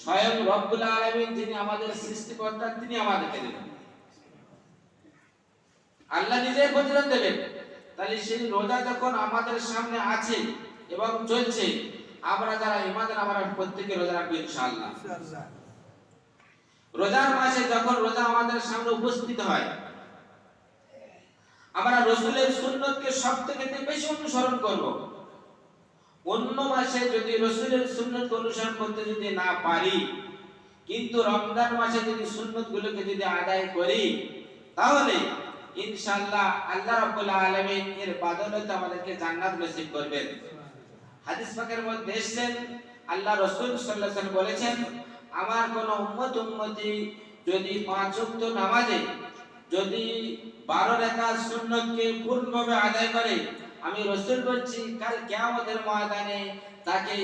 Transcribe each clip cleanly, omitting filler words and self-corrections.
স্বয়ং রব্বুল আলামিন যিনি আমাদের সৃষ্টিকর্তা তিনি আমাদেরকে দেবেন, আল্লাহ নিজেই ফজিলত দেবেন। তাহলে সেই রোজা যখন আমাদের সামনে আছে এবং চলছে, আমরা যারা ঈমানদার আমরা প্রত্যেকে রোজা রাখবো ইনশাআল্লাহ। রোজার মাসে যখন রোজা আমাদের সামনে উপস্থিত হয়, আমরা রাসূলের সুন্নতকে সবথেকে বেশি অনুসরণ করব। অন্য মাসে যদি রাসূলের সুন্নত অনুসরণ করতে যদি না পারি, কিন্তু রমজান মাসে যদি সুন্নতগুলোকে যদি আদায় করি, তাহলে ইনশাআল্লাহ আল্লাহ রাব্বুল আলামিন এর বদৌলতে আমাদেরকে জান্নাত নসিব করবেন। হাদিস পাকের মধ্যে এসেছে, আল্লাহ রাসূল সাল্লাল্লাহু আলাইহি ওয়াসাল্লাম বলেছেন, আমার কোন উম্মতি যদি 5 ওয়াক্ত নামাজে যদি 12 রাকাত সুন্নতকে পূর্ণভাবে আদায় করে, আমি রাসূল বলছি কাল কিয়ামতের ময়দানে তাকে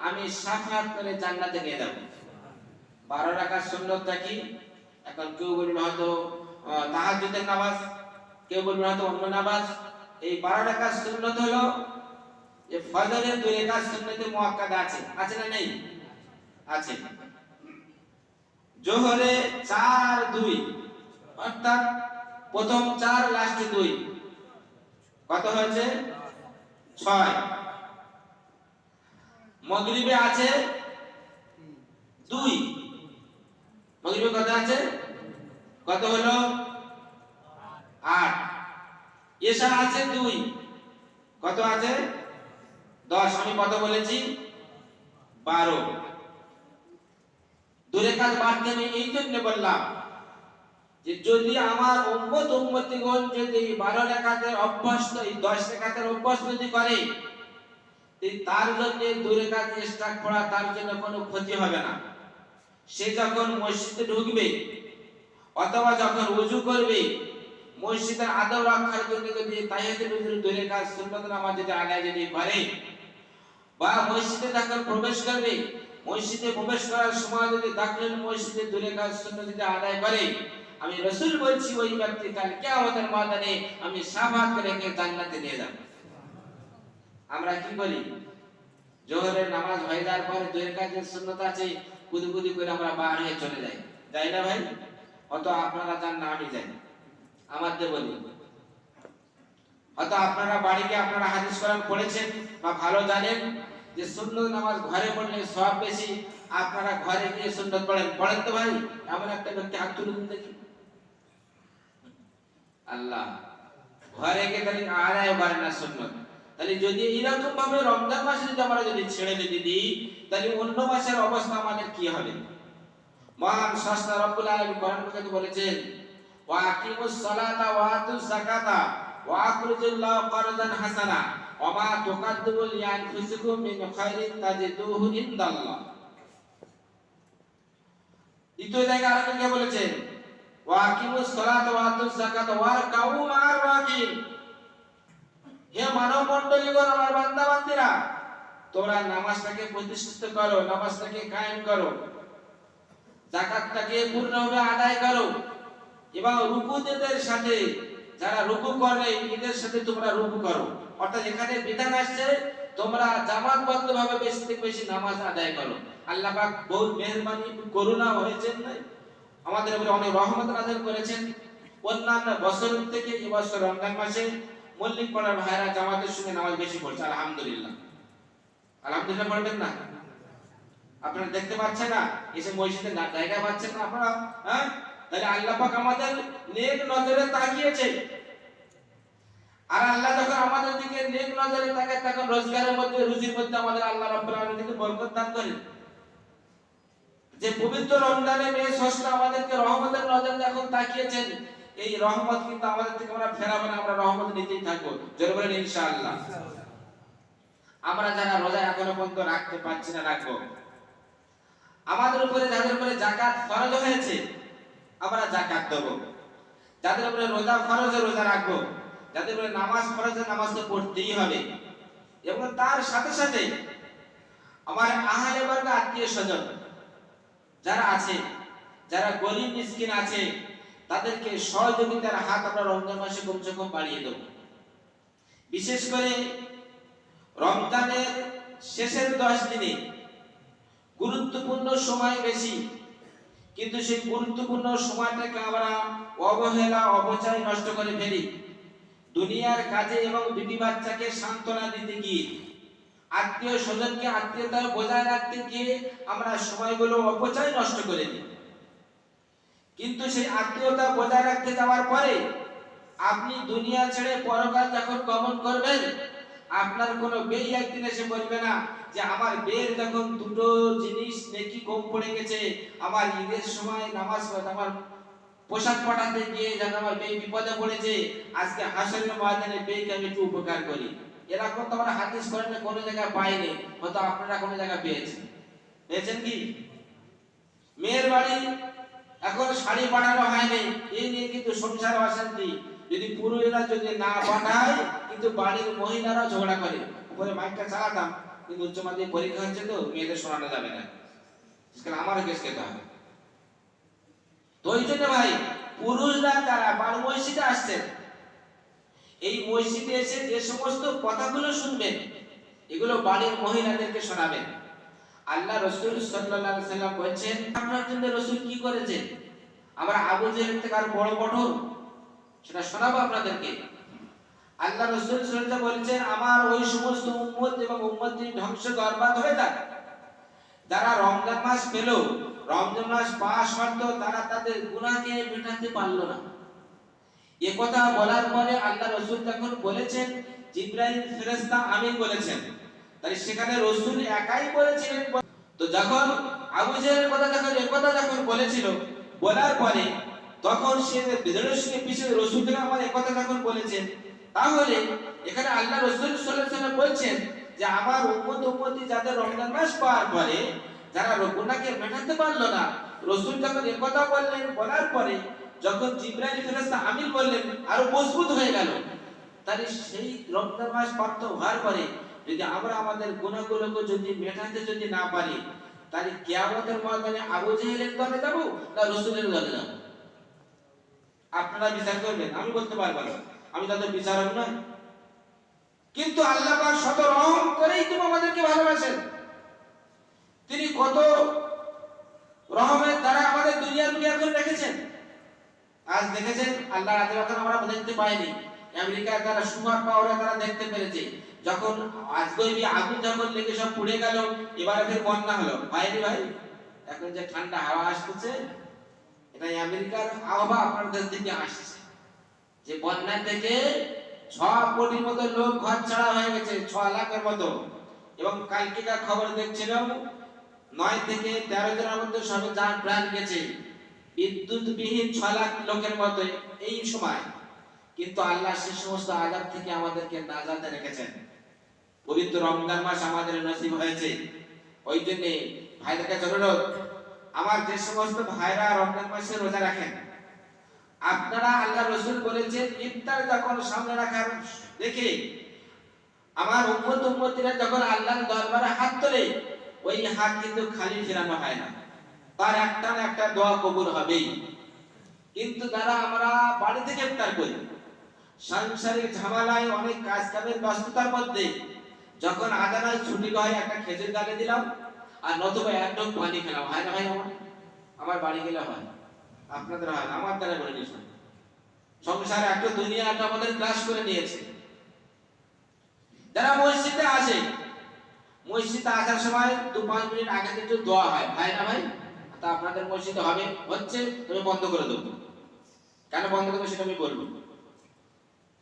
আমি শাফাআত করে জান্নাতে নিয়ে যাব। 12 রাকাত সুন্নতটা কি? এখন কেউ বলবে হয়তো তাহাজ্জুদের নামাজ, কেউ বলবে হয়তো অন্য নামাজ। এই 12 রাকাত সুন্নত হলো যে ফজরের 2 রাকাত সুন্নতে মুআক্কাদা আছে না নেই? আছে। জোহরে 4 2, অর্থাৎ প্রথম 4 লাস্টে 2, কত হয়েছে? 6। মাগরিবে আছে 2, মাগরিবে কত আছে? কত হলো? 8। এশা আছে 2, কত আছে? 10। আমি কত বলেছি? 12। 2 রাকাত বাড়তে আমি এই জন্য বললাম যে যদি আমার উম্মতিগণ যদি 12 রাকাতের অভ্যাস, 10 রাকাতের অভ্যাস যদি করে, তার জন্য 2 রাকাত এক্সট্রা পড়া তার জন্য কোনো ক্ষতি হবে না। সে যখন মসজিদে ঢুকবে অথবা যখন ওযু করবে, মসজিদের আদব রক্ষার জন্য যদি তাহিয়াতুল ওযুর 2 রাকাত সুন্নাত নামাজ যদি আদায় যদি করে, বা মসজিদে যখন প্রবেশ করবে, মসজিদে প্রবেশ করার সময় যদি দাখিলুল মসজিদে 2 রাকাত সুন্নাত যদি আদায় করে, আমি রাসূল বলছি ওই ব্যক্তি কাল কিয়ামতের ময়দানে আমি শাফাআত করে জান্নাতে নিয়ে যাব। আমরা কি করি? জোহরের নামাজ হয়ে যাওয়ার পরে 2 রাকাতের সুন্নাত আছে, কুদুকুদি করে আমরা বার হয়ে চলে যাই, যাই না ভাই? অত আপনারা জান না আমি যাই, আমাদের বলি। হয়তো আপনারা বাড়িতে আপনারা হাদিস কোরআন পড়েছেন বা ভালো জানেন যে সুন্নত নামাজ ঘরে পড়লে সওয়াব বেশি। আপনারা ঘরে গিয়ে সুন্নত পড়েন তো ভাই? এমন একটা ব্যক্তি হাত তুলে দিন দেখি। আল্লাহ, ঘরে গিয়ে তাহলে আদায় করেন না সুন্নত। তাহলে যদি এরকম ভাবে রমজান মাসে যদি আমরা যদি ছেড়ে দিই, তাহলে অন্য মাসের অবস্থা আমাদের কি হবে? মহান স্রষ্টা রব্বুল আলামিন কোরআন পাকে বলেছেন, ওয়া আকিমুস সালাতা ওয়া আতুজ যাকাতা ওয়া আখরিজুল্লাহ কারদান হাসানা ওয়া মা তুকাদ্দিমু লিআনফুসিকুম মিন খায়রিন তাজিদুহু ইনদাল্লাহ। দ্বিতীয় জায়গায় আরেকটা বলেছেন, ওয়া আকিমুস সালাতা ওয়া আতুজ যাকাতা ওয়ারকাউ মা'আর রাকিন। হে মানব মণ্ডলীগণ, আমার বান্দা বান্দীরা, তোমরা নামাজটাকে প্রতিষ্ঠিত করো, নামাজটাকে কায়েম করো, যাকাতটাকে পূর্ণভাবে আদায় করো, এবং রুকুদের সাথে যারা রুকু করে এদের সাথে তোমরা রুকু করো। অর্থাৎ এখানে বিধান আসছে তোমরা জামাতবদ্ধভাবে বেশি থেকে বেশি নামাজ আদায় করো। আল্লাহ পাক বহুত মেহেরবানি করুণা হয়েছেন, আমাদের উপরে অনেক রহমত নাযিল করেছেন। অন্যান্য বছর থেকে এই বছর রমজান মাসে মল্লিক পাড়ার ভাইরা জামাতের সঙ্গে নামাজ বেশি পড়ছে, আলহামদুলিল্লাহ। আলহামদুলিল্লাহ পড়বেন না? আপনারা দেখতে পাচ্ছেন না? এসে মসজিদে জায়গা পাচ্ছেন না আপনারা? হ্যাঁ, তাহলে আল্লাহ পাক আমাদের নেক নজরে তাকিয়েছে। আর আল্লাহ যখন আমাদের দিকে নেক নজরে তাকায়, তখন রোজগারের মধ্যে, রুজির মধ্যে আমাদের আল্লাহ রাব্বুল আলামিন দিকে বরকত দান করেন। যে পবিত্র রমজানে মেয়ে ষষ্ঠ আমাদেরকে রহমতের নজরে যখন তাকিয়েছেন, এই রহমত কিন্তু আমাদের থেকে আমরা ফেরাবো না, আমরা রহমত নিতেই থাকবো। জোরে বলেন ইনশাআল্লাহ। আমরা যারা রোজা এখনো পর্যন্ত রাখতে পারছি না, রাখবো। আমাদের উপরে যাদের উপরে যাকাত ফরজ হয়েছে, আমরা যাকাত দেব। যাদের উপরে রোজা ফরজ, রোজা রাখবো। যাদের উপরে নামাজ ফরজ, নামাজ তো পড়তেই হবে। এবং তার সাথে সাথে আমার আহলে বর্গ, আত্মীয় স্বজন যারা আছে, যারা গরিব মিসকিন আছে, তাদেরকে সহযোগিতার হাত আমরা রমজান মাসে কমসে কম বাড়িয়ে দেব। বিশেষ করে রমজানের শেষের 10 দিনে গুরুত্বপূর্ণ সময় বেশি, কিন্তু সেই গুরুত্বপূর্ণ সময়টাকে আমরা অবহেলা অপচয় নষ্ট করে ফেলি। দুনিয়ার কাজে এবং বিবি বাচ্চাকে সান্ত্বনা দিতে গিয়ে, আত্মীয় স্বজনকে আত্মীয়তা বজায় রাখতে গিয়ে আমরা সময়গুলো অপচয় নষ্ট করে দিই। কিন্তু সেই আত্মীয়তা বজায় রাখতে যাওয়ার পরে আপনি দুনিয়া ছেড়ে পরকাল যখন গমন করবেন, আপনার কোনো বেই একদিন এসে বলবে না যে আমার বের যখন দুটো জিনিস নেকি কম পড়ে গেছে, আমার ঈদের সময় নামাজ আমার পোশাক পাঠাতে গিয়ে যখন আমার বেই বিপদে পড়েছে, আজকে হাসরের ময়দানে বেইকে আমি একটু উপকার করি। এরকম তো আমরা হাদিস কোরআনে কোনো জায়গায় পাইনি, হয়তো আপনারা কোনো জায়গায় পেয়েছেন কি? মেয়ের বাড়ি এখন শাড়ি পাঠানো হয়নি, এই নিয়ে কিন্তু সংসার অশান্তি। যদি পুরুষরা যদি না পাঠায়, কিন্তু বাড়ির মহিলারা ঝগড়া করে। উপরে মাইকটা চালাতাম, কিন্তু উচ্চ মাধ্যমিক পরীক্ষা হচ্ছে তো মেয়েদের শোনানো যাবে না, আমারও কেস খেতে হবে। তো ওই জন্য ভাই, পুরুষরা যারা বাড়ি মসজিদে আসছেন, এই মসজিদে এসে যে সমস্ত কথাগুলো শুনবেন, এগুলো বাড়ির মহিলাদেরকে শোনাবেন। আল্লাহ রাসূল সাল্লাল্লাহু আলাইহি ওয়াসাল্লাম বলেছেন, আপনার জন্য রাসূল কি করেছেন? আমরা আবু জেহেল থেকে আর বড় কঠোর, সেটা শোনাবো আপনাদেরকে। আল্লাহ রাসূল সাল্লাল্লাহু আলাইহি ওয়াসাল্লাম বলেছেন, আমার ওই সমস্ত উম্মত এবং উম্মতি ধ্বংস বরবাদ হয়ে যাক যারা রমজান মাস পেল, রমজান মাস পাস হতো, তারা তাদের গুনাহকে মেটাতে পারল না। এ কথা বলার পরে আল্লাহ রাসূল যখন বলেছেন, জিবরাইল ফেরেশতা আমিন বলেছেন, তাই সেখানে রাসূল একাই বলেছিলেন। তো যখন আবু জেহেলের কথা যখন বলেছিল, বলার পরে তখন সে বিদ্রোহীকে পিছনে রাসূল থেকে আমার এই কথা যখন বলেছেন, তাহলে এখানে আল্লাহ রাসূল সাল্লাল্লাহু আলাইহি ওয়াসাল্লাম বলছেন যে আমার উম্মতি যাদের রমজান মাস পাওয়ার পরে যারা গুনাহকে মেটাতে পারলো না, রাসূল যখন এই কথা বললেন, বলার পরে যখন জিবরাইল ফেরেশতা আমিন বললেন, আরো মজবুত হয়ে গেল। তাহলে সেই রমজান মাস প্রাপ্ত হওয়ার পরে যদি আমরা আমাদের গুনাহগুলোকে যদি মেটাতে যদি না পারি, তাহলে কিয়ামতের ময়দানে আবু জেহেলের দলে যাব না রাসূলের দলে যাব? আপনারা বিচার করবেন, আমি বলতে পারবো না, আমি তাদের বিচারক নই। কিন্তু আল্লাহ পাক শত রহম করেই তুমি আমাদেরকে ভালোবাসেন। তিনি কত রহমের দ্বারা আমাদের দুনিয়া করে রেখেছেন। আজ দেখেছেন আল্লাহর আদেশ এখন আমরা দেখতে পাইনি, আমেরিকার তারা সুপার পাওয়ারে তারা দেখতে পেরেছে। যখন আজগবি আগুন যখন লেগে সব পুড়ে গেল, এবারে ফের বন্যা হলো। ভাই এখন যে ঠান্ডা হাওয়া আসছে, এটা আমেরিকার আবহাওয়া আপনাদের দিকে আসছে, যে বন্যা থেকে 6 কোটির মতো লোক ঘর ছাড়া হয়ে গেছে, 6 লাখের মতো। এবং কালকেকার খবর দেখছিলাম 9 থেকে 13 জনের মধ্যে সবে যান প্রাণ গেছে, বিদ্যুৎবিহীন 6 লাখ লোকের মতো এই সময়। কিন্তু আল্লাহ সেই সমস্ত আযাব থেকে আমাদেরকে নাজাতে রেখেছেন। পবিত্র রমজান মাস আমাদের নসিব হয়েছে। ওই জন্য ভাইদের কাছে অনুরোধ, আমার যে সমস্ত ভাইরা রমজান মাসে রোজা রাখেন, আপনারা আল্লাহ রাসূল বলেছেন ইফতার যখন সামনে রাখার দেখে আমার উম্মতিরা যখন আল্লাহর দরবারে হাত তোলে, ওই হাত কিন্তু খালি ফেরানো হয় না, তার একটা না একটা দোয়া কবুল হবেই। কিন্তু যারা আমরা বাড়ি থেকে ইফতার করি, সাংসারিক ঝামেলায় অনেক কাজ কামের ব্যস্ততার মধ্যে যখন আজানায় ছুটি হয়, একটা খেজুর গালে দিলাম আর নতুবা এক ঢোক পানি খেলাম, হয় না ভাই? আমার বাড়ি গেলে হয়, আপনাদের হয় না, আমার দ্বারা বলে নিয়েছেন। সংসারে একটা দুনিয়াটা আমাদের ক্লাস করে নিয়েছে। যারা মসজিদে আসে, মসজিদে আসার সময় 2-5 মিনিট আগে থেকে দোয়া হয়, ভাই না ভাই? তা আপনাদের মসজিদে হবে হচ্ছে, তুমি বন্ধ করে দেবো। কেন বন্ধ করবো সেটা আমি বলবো।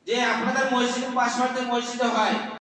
যে আপনাদের মসজিদের পাশে মসজিদে হয়,